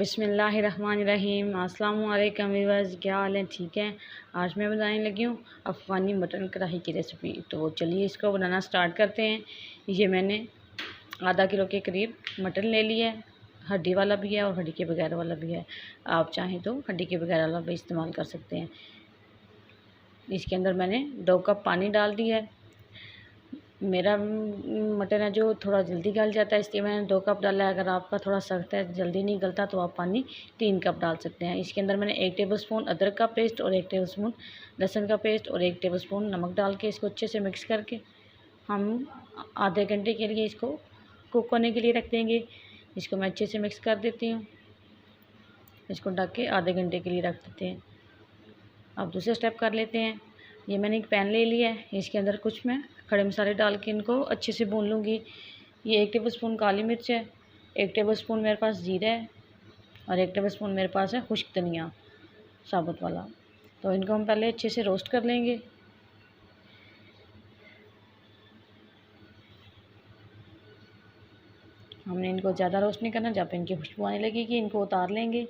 बिस्मिल्लाहिर्रहमानिर्रहीम। अस्सलाम वालेकुम व्यूअर्स, क्या हाल है? ठीक है। आज मैं बनाने लगी हूँ अफ़गानी मटन कढ़ाई की रेसिपी। तो चलिए इसको बनाना स्टार्ट करते हैं। ये मैंने आधा किलो के करीब मटन ले लिया है। हड्डी वाला भी है और हड्डी के बगैर वाला भी है। आप चाहें तो हड्डी के बगैर वाला भी इस्तेमाल कर सकते हैं। इसके अंदर मैंने 2 कप पानी डाल दिया है। मेरा मटन है जो थोड़ा जल्दी गल जाता है, इसलिए मैंने 2 कप डाला है। अगर आपका थोड़ा सख्त है, जल्दी नहीं गलता, तो आप पानी 3 कप डाल सकते हैं। इसके अंदर मैंने 1 टेबलस्पून अदरक का पेस्ट और 1 टेबलस्पून लहसुन का पेस्ट और 1 टेबलस्पून नमक डाल के इसको अच्छे से मिक्स करके हम आधे घंटे के लिए इसको कुक होने के लिए रख देंगे। इसको मैं अच्छे से मिक्स कर देती हूँ। इसको ढक के आधे घंटे के लिए रख देते हैं। अब दूसरा स्टेप कर लेते हैं। ये मैंने एक पैन ले लिया है। इसके अंदर कुछ मैं खड़े मसाले डाल के इनको अच्छे से भून लूँगी। ये 1 टेबलस्पून काली मिर्च है, 1 टेबलस्पून मेरे पास जीरा है और 1 टेबलस्पून मेरे पास है खुश्क धनिया साबुत वाला। तो इनको हम पहले अच्छे से रोस्ट कर लेंगे। हमने इनको ज़्यादा रोस्ट नहीं करना। जब इनकी खुशबू आने लगेगी इनको उतार लेंगे।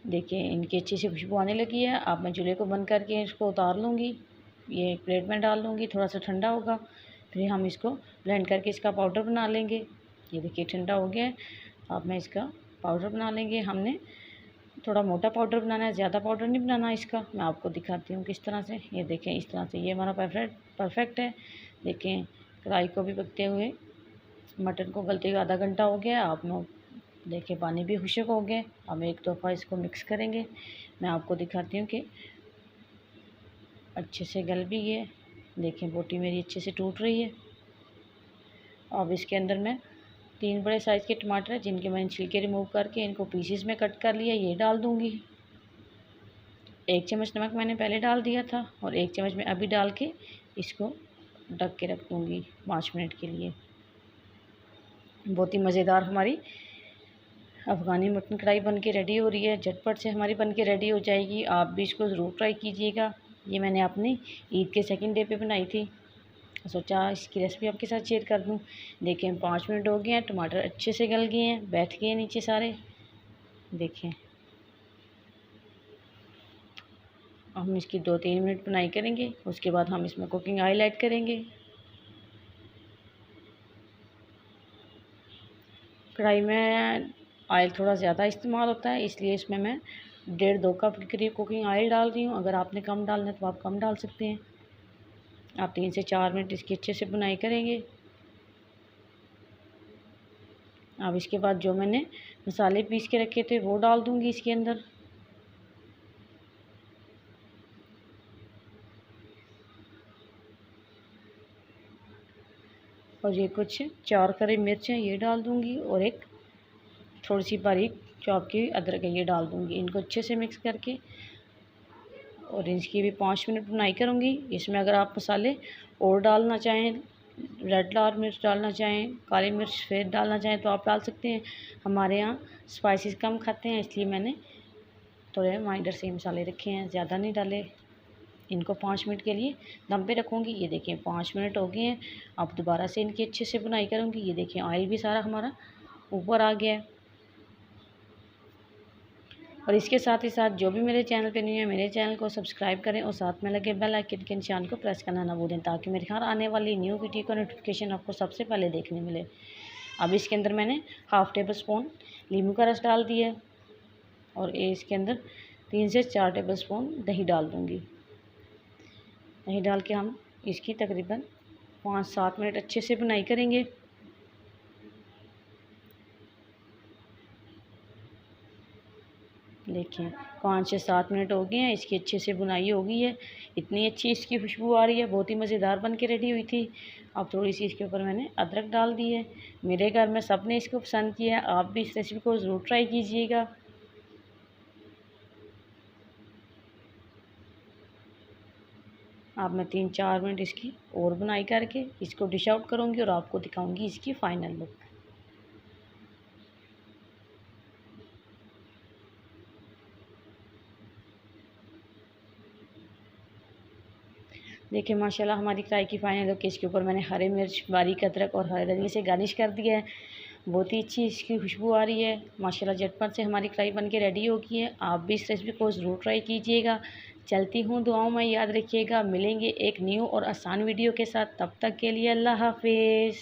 देखिए इनकी अच्छी सी खुशबू आने लगी है। अब मैं चूल्हे को बंद करके इसको उतार लूँगी। ये एक प्लेट में डाल लूँगी, थोड़ा सा ठंडा होगा। फिर हम इसको ब्लेंड करके इसका पाउडर बना लेंगे। ये देखिए ठंडा हो गया है। अब मैं इसका पाउडर बना लेंगे। हमने थोड़ा मोटा पाउडर बनाना है, ज़्यादा पाउडर नहीं बनाना इसका। मैं आपको दिखाती हूँ किस तरह से। ये देखें इस तरह से। ये हमारा परफेक्ट है। देखें कढ़ाई को भी पकते हुए, मटन को गलते हुए आधा घंटा हो गया। आप लोग देखिए पानी भी खुश्क हो गया। अब एक दफ़ा इसको मिक्स करेंगे। मैं आपको दिखाती हूँ कि अच्छे से गल भी है। देखिए बोटी मेरी अच्छे से टूट रही है। अब इसके अंदर मैं 3 बड़े साइज़ के टमाटर हैं, जिनके मैंने छिलके रिमूव करके इनको पीसेस में कट कर लिया, ये डाल दूँगी। 1 चम्मच नमक मैंने पहले डाल दिया था और 1 चम्मच मैं अभी डाल के इसको ढक के रख दूँगी 5 मिनट के लिए। बहुत ही मज़ेदार हमारी अफ़गानी मटन कढ़ाई बन के रेडी हो रही है। झटपट से हमारी बन के रेडी हो जाएगी। आप भी इसको ज़रूर ट्राई कीजिएगा। ये मैंने अपनी ईद के सेकंड डे पे बनाई थी। सोचा इसकी रेसिपी आपके साथ शेयर कर दूं। देखें 5 मिनट हो गए हैं, टमाटर अच्छे से गल गए हैं, बैठ गए हैं नीचे सारे। देखें हम इसकी 2-3 मिनट बुनाई करेंगे। उसके बाद हम इसमें कुकिंग ऑयल ऐड करेंगे। कढ़ाई में ऑयल थोड़ा ज़्यादा इस्तेमाल होता है, इसलिए इसमें मैं 1.5-2 कप के करीब कुकिंग ऑयल डाल रही हूँ। अगर आपने कम डालना है तो आप कम डाल सकते हैं। आप 3 से 4 मिनट इसकी अच्छे से बुनाई करेंगे। अब इसके बाद जो मैंने मसाले पीस के रखे थे वो डाल दूँगी इसके अंदर। और ये कुछ 4 करी मिर्च हैं, ये डाल दूँगी और एक थोड़ी सी बारीक चॉप की अदरक है, ये डाल दूँगी। इनको अच्छे से मिक्स करके और इसकी भी 5 मिनट बुनाई करूँगी। इसमें अगर आप मसाले और डालना चाहें, रेड लाल मिर्च डालना चाहें, काली मिर्च सफ़ेद डालना चाहें तो आप डाल सकते हैं। हमारे यहाँ स्पाइसेस कम खाते हैं, इसलिए मैंने थोड़े माइनर से मसाले रखे हैं, ज़्यादा नहीं डाले। इनको 5 मिनट के लिए दम पे रखूँगी। ये देखें 5 मिनट हो गए हैं। अब दोबारा से इनकी अच्छे से बुनाई करूँगी। ये देखें ऑयल भी सारा हमारा ऊपर आ गया है। और इसके साथ ही साथ जो भी मेरे चैनल पे नहीं है, मेरे चैनल को सब्सक्राइब करें और साथ में लगे बेल आइकन के निशान को प्रेस करना ना भूलें, ताकि मेरे हर आने वाली न्यू वीडियो का नोटिफिकेशन आपको सबसे पहले देखने मिले। अब इसके अंदर मैंने 1/2 टेबल स्पून नींबू का रस डाल दिया और इसके अंदर 3 से 4 टेबल स्पून दही डाल दूँगी। दही डाल के हम इसकी तकरीबन 5-7 मिनट अच्छे से बुनाई करेंगे। देखिए 5 से 7 मिनट हो गए हैं, इसकी अच्छे से बुनाई हो गई है। इतनी अच्छी इसकी खुशबू आ रही है, बहुत ही मज़ेदार बन के रेडी हुई थी। अब थोड़ी सी इसके ऊपर मैंने अदरक डाल दी है। मेरे घर में सब ने इसको पसंद किया है। आप भी इस रेसिपी को ज़रूर ट्राई कीजिएगा। अब मैं 3-4 मिनट इसकी और बुनाई करके इसको डिश आउट करूँगी और आपको दिखाऊँगी इसकी फ़ाइनल लुक। देखिए माशाल्लाह हमारी कढ़ाई की फाइनल लुक। इसके ऊपर मैंने हरी मिर्च, बारीक अदरक और हरे धनिये से गार्निश कर दिया है। बहुत ही अच्छी इसकी खुशबू आ रही है। माशाल्लाह झटपट से हमारी कढ़ाई बन के रेडी हो गई है। आप भी इस रेसिपी को ज़रूर ट्राई कीजिएगा। चलती हूँ दुआओं में, याद रखिएगा। मिलेंगे एक न्यू और आसान वीडियो के साथ। तब तक के लिए अल्लाह हाफिज़।